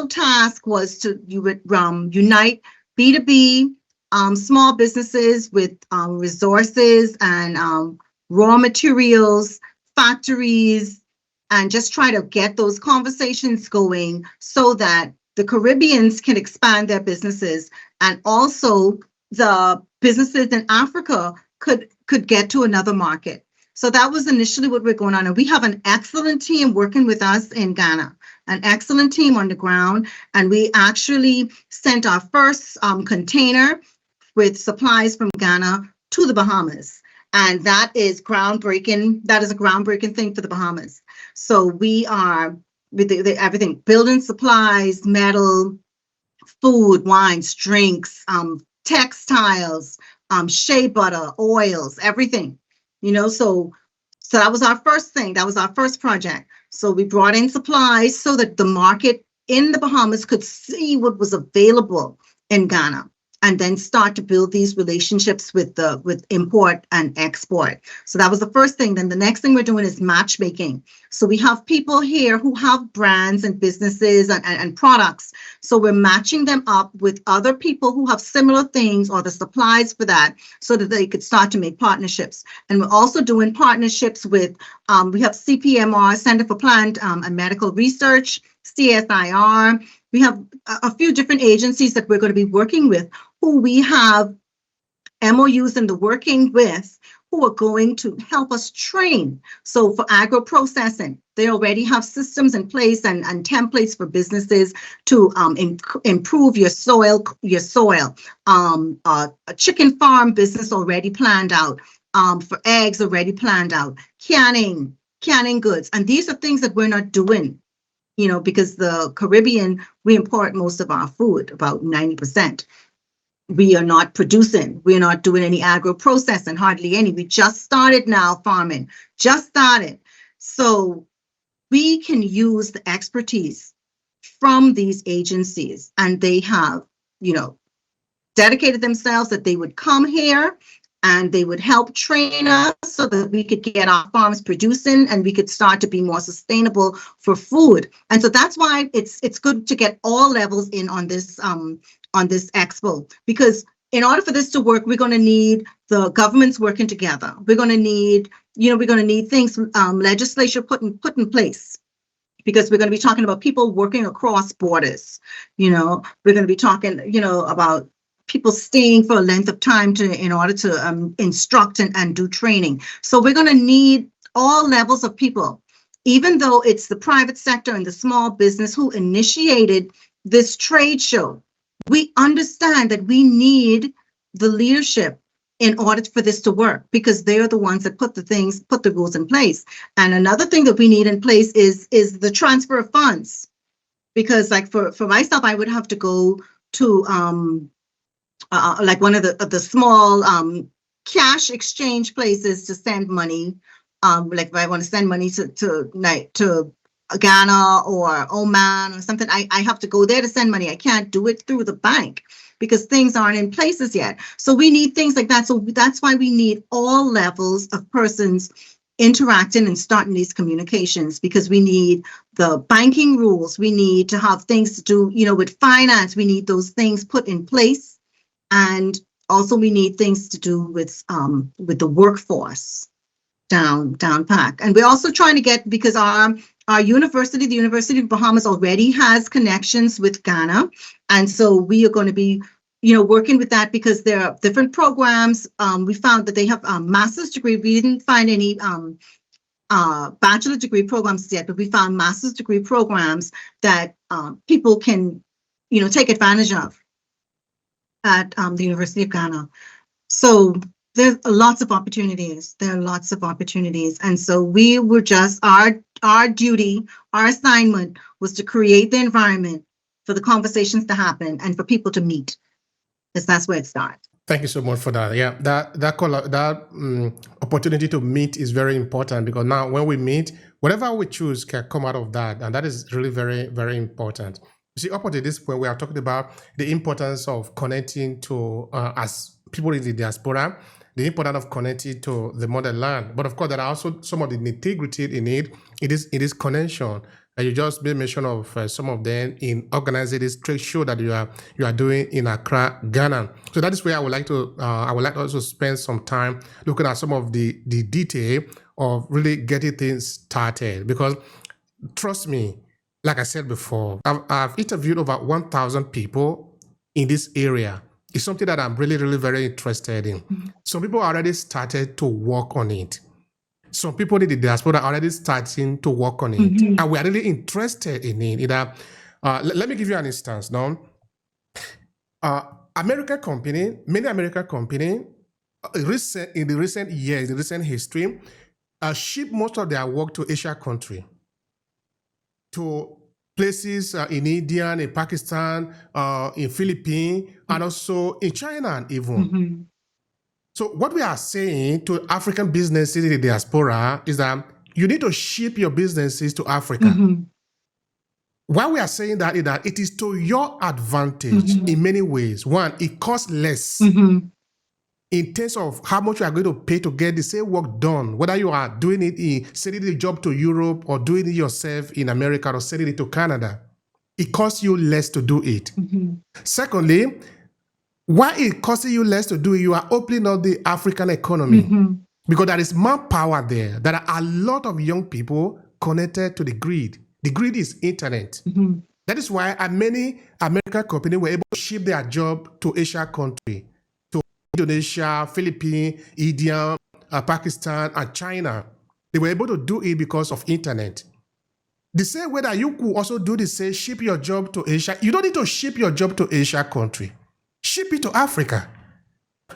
task was to unite B2B small businesses with resources and raw materials, factories, and just try to get those conversations going so that the Caribbeans can expand their businesses, and also the businesses in Africa could get to another market. So that was initially what we're going on. And we have an excellent team working with us in Ghana, an excellent team on the ground. And we actually sent our first container with supplies from Ghana to the Bahamas. And that is groundbreaking. That is a groundbreaking thing for the Bahamas. So we are with everything, building supplies, metal, food, wines, drinks, textiles, shea butter, oils, everything. So that was our first thing. That was our first project. So we brought in supplies so that the market in the Bahamas could see what was available in Ghana, and then start to build these relationships with import and export. So that was the first thing. Then the next thing we're doing is matchmaking. So we have people here who have brands and businesses and products. So we're matching them up with other people who have similar things or the supplies for that, so that they could start to make partnerships. And we're also doing partnerships with, we have CPMR, Center for Plant and Medical Research, CSIR. We have a few different agencies that we're going to be working with, who we have MOUs in the working with, who are going to help us train. So for agro-processing, they already have systems in place and templates for businesses to improve your soil. A chicken farm business already planned out. For eggs already planned out. Canning goods. And these are things that we're not doing, because the Caribbean, we import most of our food, about 90%. We are not producing. We're not doing any agro-processing, hardly any. We just started now farming, just started. So we can use the expertise from these agencies, and they have, dedicated themselves that they would come here and they would help train us so that we could get our farms producing and we could start to be more sustainable for food. And so that's why it's good to get all levels in on this expo, because in order for this to work, we're going to need the governments working together. We're going to need, things, legislation put in place, because we're going to be talking about people working across borders. We're going to be talking, about people staying for a length of time in order to instruct and do training. So we're going to need all levels of people, even though it's the private sector and the small business who initiated this trade show. We understand that we need the leadership in order for this to work, because they're the ones that put the rules in place. And another thing that we need in place is the transfer of funds, because like for myself, I would have to go to like one of the small cash exchange places to send money. Like if I want to send money to Ghana or Oman or something, I have to go there to send money. I can't do it through the bank because things aren't in places yet. So we need things like that. So that's why we need all levels of persons interacting and starting these communications, because we need the banking rules. We need to have things to do, with finance. We need those things put in place. And also we need things to do with the workforce down pack. And we're also trying to get, because our university, the University of Bahamas, already has connections with Ghana. And so we are going to be, working with that, because there are different programs. We found that they have a master's degree. We didn't find any bachelor degree programs yet, but we found master's degree programs that people can, take advantage of at the University of Ghana. So there's lots of opportunities. There are lots of opportunities. And so we were just, our duty, our assignment was to create the environment for the conversations to happen and for people to meet, because that's where it starts. Thank you so much for that. Yeah, that opportunity to meet is very important, because now when we meet, whatever we choose can come out of that. And that is really very, very important. You see, up until this point, we are talking about the importance of connecting to, as people in the diaspora, the importance of connecting to the motherland. But of course, there are also some of the nitty-gritty in it. It is connection. And you just made mention of some of them in organizing this trade show that you are doing in Accra, Ghana. So that is where I would like to also spend some time looking at some of the detail of really getting things started. Because trust me, like I said before, I've interviewed over 1,000 people in this area. It's something that I'm really, really very interested in. Mm-hmm. Some people already started to work on it. Some people in the diaspora are already starting to work on it. Mm-hmm. And we are really interested in it. Let me give you an instance now. Many American companies, in the recent years, in recent history, ship most of their work to Asia country, to places in India, in Pakistan, in Philippines, and also in China even. Mm-hmm. So what we are saying to African businesses in the diaspora is that you need to ship your businesses to Africa. Mm-hmm. Why we are saying that is that it is to your advantage in many ways. One, it costs less in terms of how much you are going to pay to get the same work done, whether you are doing it sending the job to Europe or doing it yourself in America or sending it to Canada. It costs you less to do it. Mm-hmm. Secondly, why it costs you less to do it, you are opening up the African economy because there is manpower there. There are a lot of young people connected to the grid. The grid is internet. Mm-hmm. That is why many American companies were able to ship their job to Asia country, to Indonesia, Philippines, India, Pakistan, and China. They were able to do it because of internet. The same way that you could also do the same, ship your job to Asia. You don't need to ship your job to Asia country. Ship it to Africa.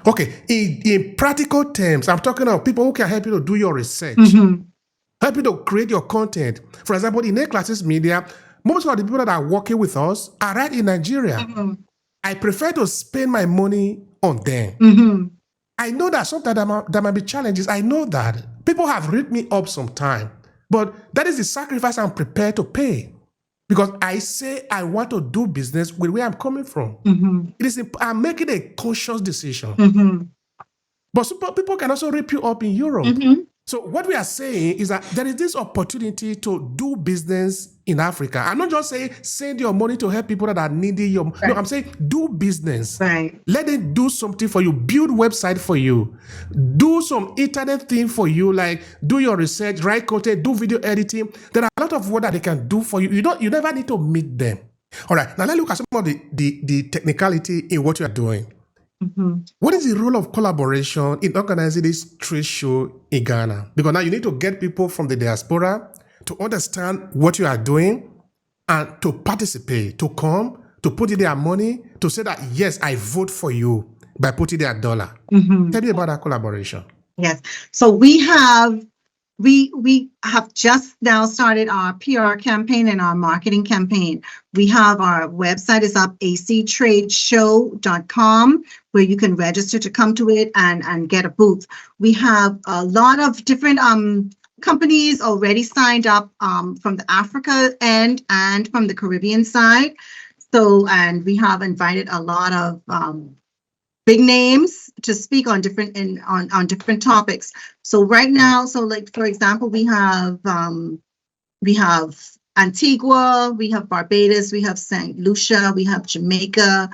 Okay, in practical terms, I'm talking about people who can help you to do your research, help you to create your content. For example, in A-Classes Media, most of the people that are working with us are right in Nigeria. I prefer to spend my money on them. I know that sometimes there might be challenges. I know that. People have ripped me up sometime. But that is the sacrifice I'm prepared to pay. Because I say I want to do business with where I'm coming from. I'm making a conscious decision. But some people can also rip you up in Europe. So what we are saying is that there is this opportunity to do business in Africa. I'm not just saying send your money to help people that are needing your money. No, I'm saying do business. Let them do something for you. Build website for you. Do some internet thing for you, like do your research, write content, do video editing. There are a lot of work that they can do for you. You never need to meet them. All right, now let's look at some of the technicality in what you are doing. What is the role of collaboration in organizing this trade show in Ghana? Because now you need to get people from the diaspora to understand what you are doing and to participate, to come, to put in their money, to say that, yes, I vote for you by putting their dollar. Tell me about that collaboration. Yes. So we have just now started our PR campaign and our marketing campaign. We have our website is up, actradeshow.com, where you can register to come to it and get a booth. We have a lot of different companies already signed up from the Africa end and from the Caribbean side. So, and we have invited a lot of big names to speak on different on different topics. So right now, so like for example, we have Antigua, we have Barbados, we have St. Lucia, we have Jamaica,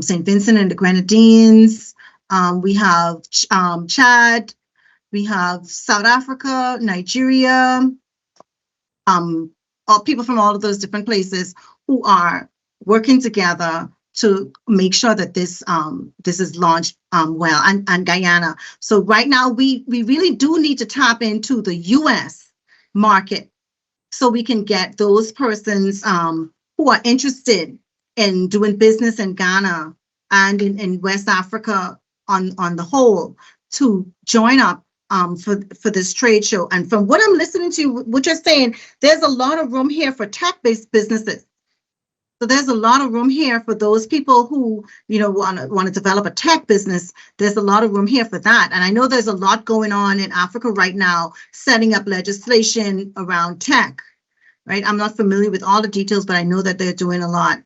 St. Vincent and the Grenadines, we have Chad, we have South Africa, Nigeria, all people from all of those different places who are working together to make sure that this is launched well, and Guyana. So right now we really do need to tap into the U.S. market so we can get those persons who are interested in doing business in Ghana and in West Africa on the whole to join up for this trade show. And from what I'm listening to, what you're saying, there's a lot of room here for tech-based businesses. So there's a lot of room here for those people who, want to develop a tech business. There's a lot of room here for that. And I know there's a lot going on in Africa right now, setting up legislation around tech, right? I'm not familiar with all the details, but I know that they're doing a lot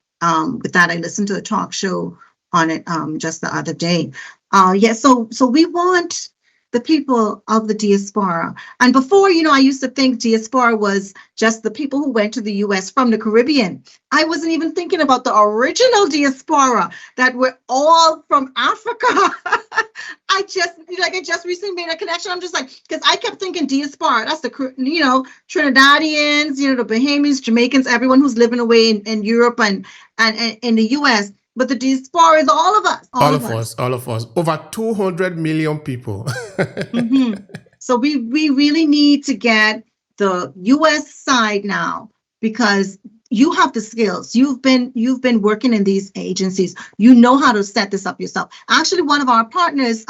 with that. I listened to a talk show on it just the other day. So we want the people of the diaspora. And before, I used to think diaspora was just the people who went to the U.S. from the Caribbean. I wasn't even thinking about the original diaspora that were all from Africa. I just recently made a connection. I'm just like, because I kept thinking diaspora, that's the, Trinidadians, the Bahamians, Jamaicans, everyone who's living away in Europe and in the U.S., but the diaspora is all of us. All of us. Over 200 million people. So we really need to get the U.S. side now, because you have the skills. You've been working in these agencies. You know how to set this up yourself. Actually, one of our partners,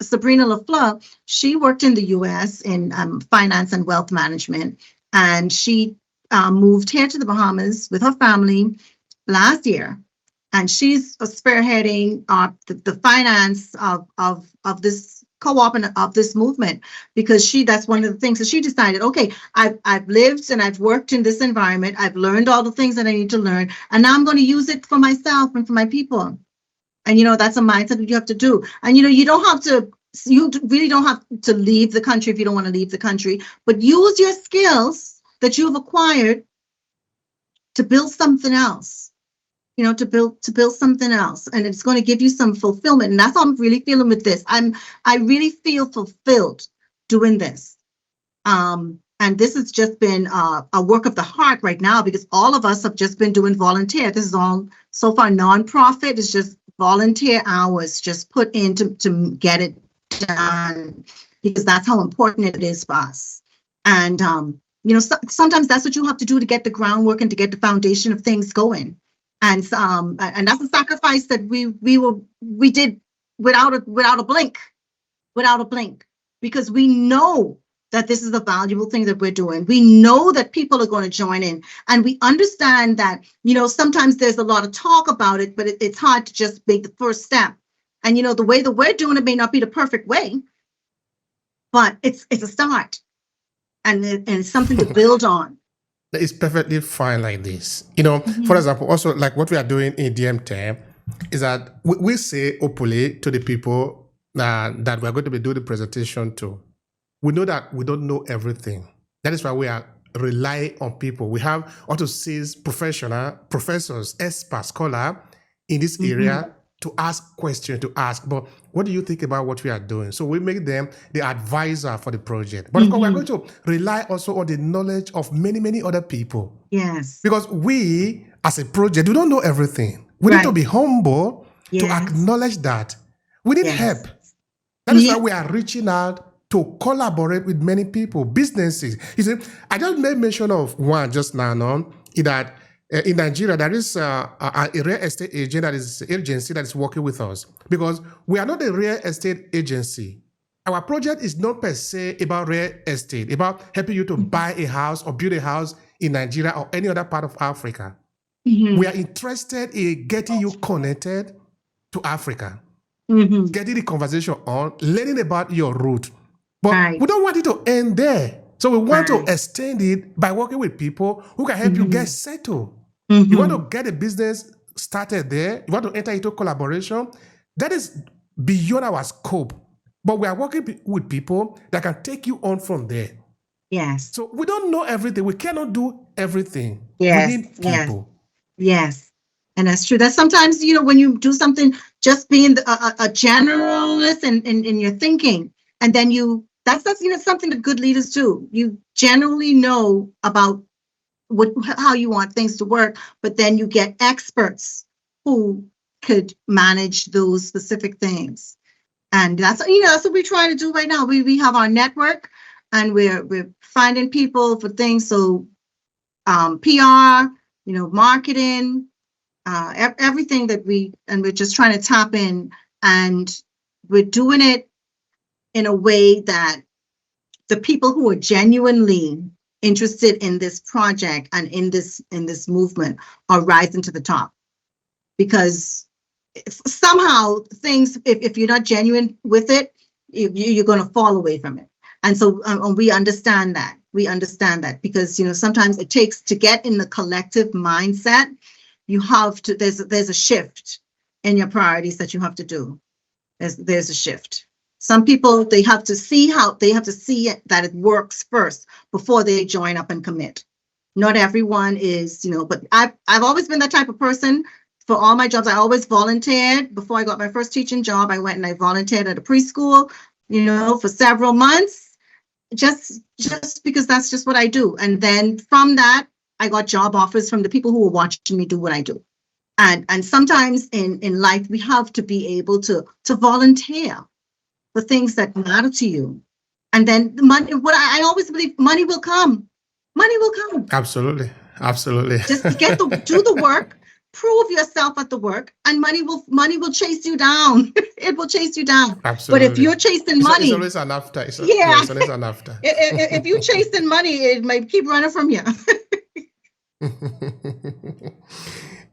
Sabrina LaFleur, she worked in the U.S. in finance and wealth management, and she moved here to the Bahamas with her family last year. And she's spearheading the finance of this co-op and of this movement, because that's one of the things that she decided, okay, I've lived and I've worked in this environment. I've learned all the things that I need to learn. And now I'm going to use it for myself and for my people. And, that's a mindset that you have to do. And, you really don't have to leave the country if you don't want to leave the country, but use your skills that you've acquired to build something else. To build something else, and it's going to give you some fulfillment. And that's how I'm really feeling with this. I really feel fulfilled doing this. And this has just been a work of the heart right now, because all of us have just been doing volunteer. This is all so far nonprofit. It's just volunteer hours just put in to get it done. because that's how important it is for us. And sometimes that's what you have to do to get the groundwork and to get the foundation of things going. And that's a sacrifice that we did without a blink, because we know that this is a valuable thing that we're doing. We know that people are going to join in, and we understand that, sometimes there's a lot of talk about it, but it's hard to just make the first step. And, the way that we're doing it may not be the perfect way, but it's a start, and it's something to build on. It's perfectly fine like this. For example, also like what we are doing in DMT is that we say openly to the people that we're going to be doing the presentation to. We know that we don't know everything. That is why we are relying on people. We have also 6 professors, experts, scholars in this area to ask questions, but what do you think about what we are doing? So we make them the advisor for the project. But of course, we're going to rely also on the knowledge of many, many other people. Yes. Because we, as a project, we don't know everything. We need to be humble to acknowledge that. We need help. That is why we are reaching out to collaborate with many people, businesses. You see, I just made mention of one just now, that in Nigeria, there is a real estate agent agency that is working with us, because we are not a real estate agency. Our project is not per se about real estate, about helping you to buy a house or build a house in Nigeria or any other part of Africa. We are interested in getting you connected to Africa, getting the conversation on, learning about your route. But we don't want it to end there. So we want to extend it by working with people who can help you get settled. You want to get a business started there. You want to enter into collaboration. That is beyond our scope. But we are working with people that can take you on from there. Yes. So we don't know everything. We cannot do everything. Yes. We need people. Yes. And that's true. That sometimes, when you do something, just being a generalist in your thinking, and then that's something that good leaders do. You generally know about how you want things to work, but then you get experts who could manage those specific things. And that's what we try to do right now. We have our network, and we're finding people for things. So PR, marketing, everything that we're just trying to tap in, and we're doing it in a way that the people who are genuinely interested in this project and in this movement are rising to the top. Because somehow things, if you're not genuine with it, you're going to fall away from it. And so we understand that. Because sometimes it takes to get in the collective mindset. You have to. There's a shift in your priorities that you have to do. There's a shift. Some people, they have to see that it works first before they join up and commit. Not everyone is, but I've always been that type of person. For all my jobs, I always volunteered. Before I got my first teaching job, I went and I volunteered at a preschool, for several months, just because that's just what I do. And then from that, I got job offers from the people who were watching me do what I do. And sometimes in life, we have to be able to volunteer for things that matter to you. And then money, what I always believe, money will come. Money will come. Absolutely. Just do the work, prove yourself at the work, and money will chase you down. It will chase you down. Absolutely. But if you're chasing money, it's always an after. It's always an after. If you're chasing money, it might keep running from you.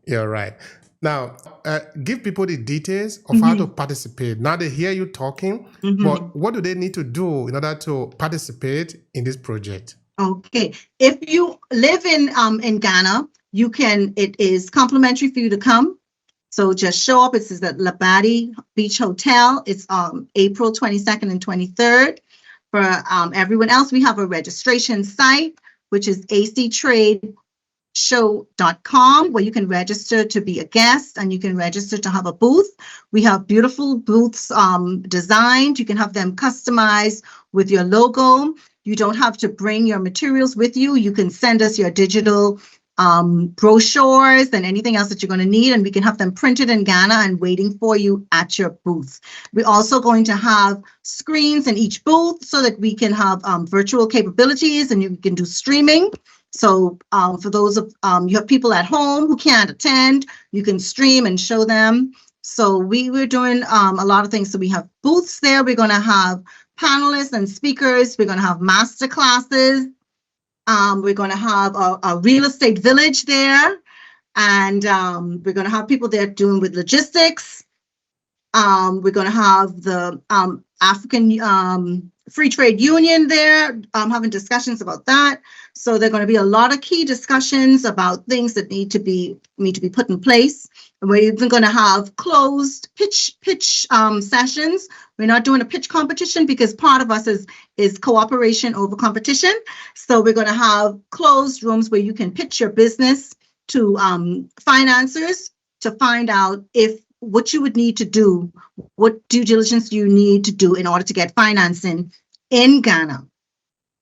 You're right. Now, give people the details of how to participate. Now they hear you talking, but what do they need to do in order to participate in this project? Okay. If you live in Ghana, it is complimentary for you to come. So just show up. It's at Labadi Beach Hotel. It's April 22nd and 23rd. For everyone else, we have a registration site, which is actradeshow.com, where you can register to be a guest and you can register to have a booth. We have beautiful booths designed. You can have them customized with your logo. You don't have to bring your materials with you. You can send us your digital brochures and anything else that you're going to need, and we can have them printed in Ghana and waiting for you at your booth. We're also going to have screens in each booth so that we can have virtual capabilities and you can do streaming. So for those of you have people at home who can't attend, you can stream and show them. So we're doing a lot of things. So we have booths there. We're going to have panelists and speakers. We're going to have master classes. We're going to have a real estate village there, and we're going to have people there doing with logistics. We're going to have the African Free Trade Union there, having discussions about that. So there are going to be a lot of key discussions about things that need to be put in place. And we're even going to have closed pitch sessions. We're not doing a pitch competition because part of us is cooperation over competition. So we're going to have closed rooms where you can pitch your business to financiers to find out what you would need to do, what due diligence you need to do in order to get financing in Ghana.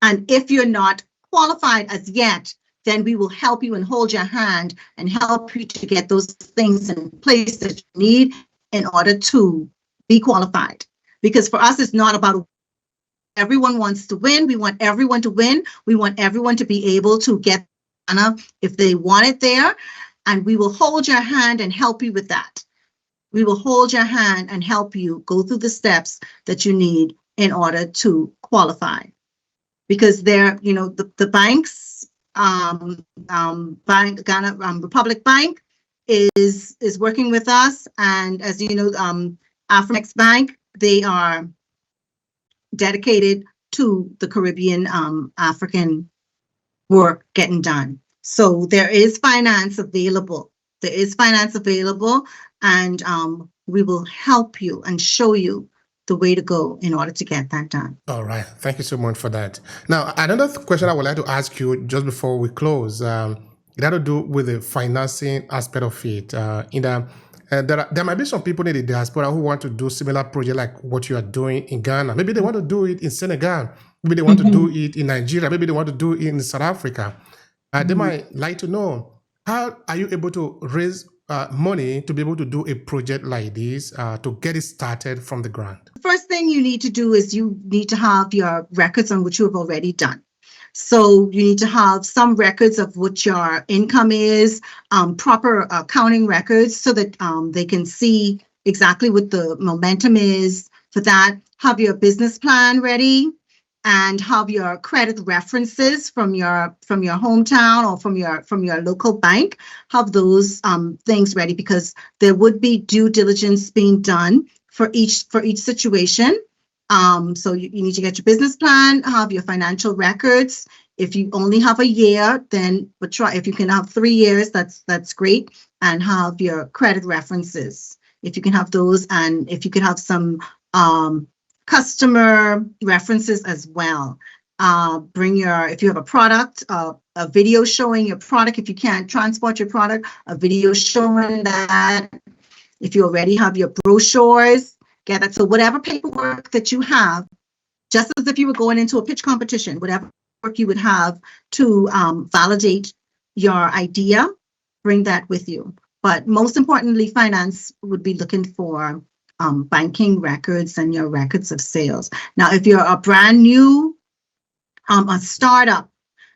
And if you're not qualified as yet, then we will help you and hold your hand and help you to get those things in place that you need in order to be qualified. Because for us, it's not about everyone wants to win. We want everyone to win. We want everyone to be able to get Ghana if they want it there. And we will hold your hand and help you with that. We will hold your hand and help you go through the steps that you need in order to qualify. Because there, the banks, Ghana Republic Bank is working with us, and as you know, Aframax Bank, they are dedicated to the Caribbean, African work getting done. So there is finance available. And we will help you and show you the way to go in order to get that done. All right. Thank you so much for that. Now, another question I would like to ask you just before we close, it had to do with the financing aspect of it. There might be some people in the diaspora who want to do similar project like what you are doing in Ghana. Maybe they want to do it in Senegal. Maybe they want to do it in Nigeria. Maybe they want to do it in South Africa. They might like to know, how are you able to raise money to be able to do a project like this, to get it started from the ground? The first thing you need to do is you need to have your records on what you have already done. So you need to have some records of what your income is, proper accounting records so that they can see exactly what the momentum is. For that, have your business plan ready and have your credit references from your hometown or from your local bank. Have those things ready, because there would be due diligence being done for each situation. So you need to get your business plan, have your financial records. If you only have a year, then if you can have 3 years, that's great. And have your credit references, if you can have those, and if you can have some customer references as well. If you have a product, a video showing your product. If you can't transport your product, a video showing that. If you already have your brochures, get that. So whatever paperwork that you have, just as if you were going into a pitch competition, whatever work you would have to validate your idea, bring that with you. But most importantly, finance would be looking for banking records and your records of sales. Now, if you're a brand new a startup,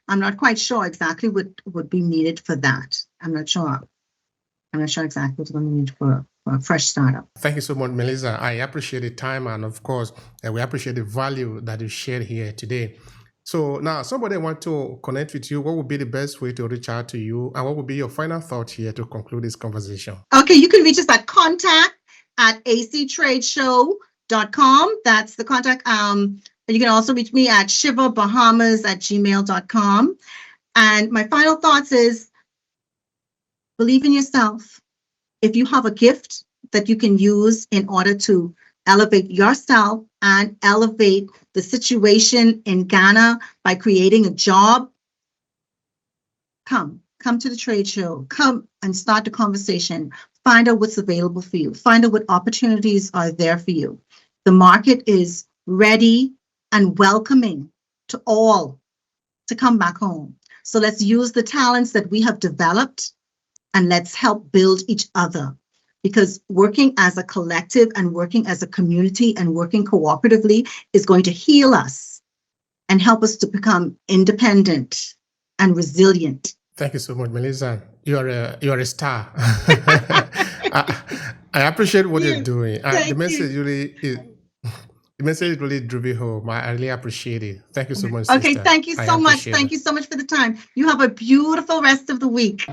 I'm not quite sure exactly what would be needed for that. I'm not sure exactly what's going to be needed for a fresh startup. Thank you so much, Melissa. I appreciate the time, and of course, we appreciate the value that you shared here today. So now, somebody want to connect with you. What would be the best way to reach out to you, and what would be your final thought here to conclude this conversation? Okay, you can reach us at contact@actradeshow.com. That's the contact. You can also reach me at shiverbahamas@gmail.com. And my final thoughts is, believe in yourself. If you have a gift that you can use in order to elevate yourself and elevate the situation in Ghana by creating a job, come to the trade show. Come and start the conversation. Find out what's available for you. Find out what opportunities are there for you. The market is ready and welcoming to all to come back home. So let's use the talents that we have developed and let's help build each other. Because working as a collective and working as a community and working cooperatively is going to heal us and help us to become independent and resilient. Thank you so much, Melissa. You are a star. I appreciate what you're doing. The message really drew me home. I really appreciate it. Thank you so much. Okay, sister. thank you I so much. appreciate Thank it. you so much for the time. You have a beautiful rest of the week.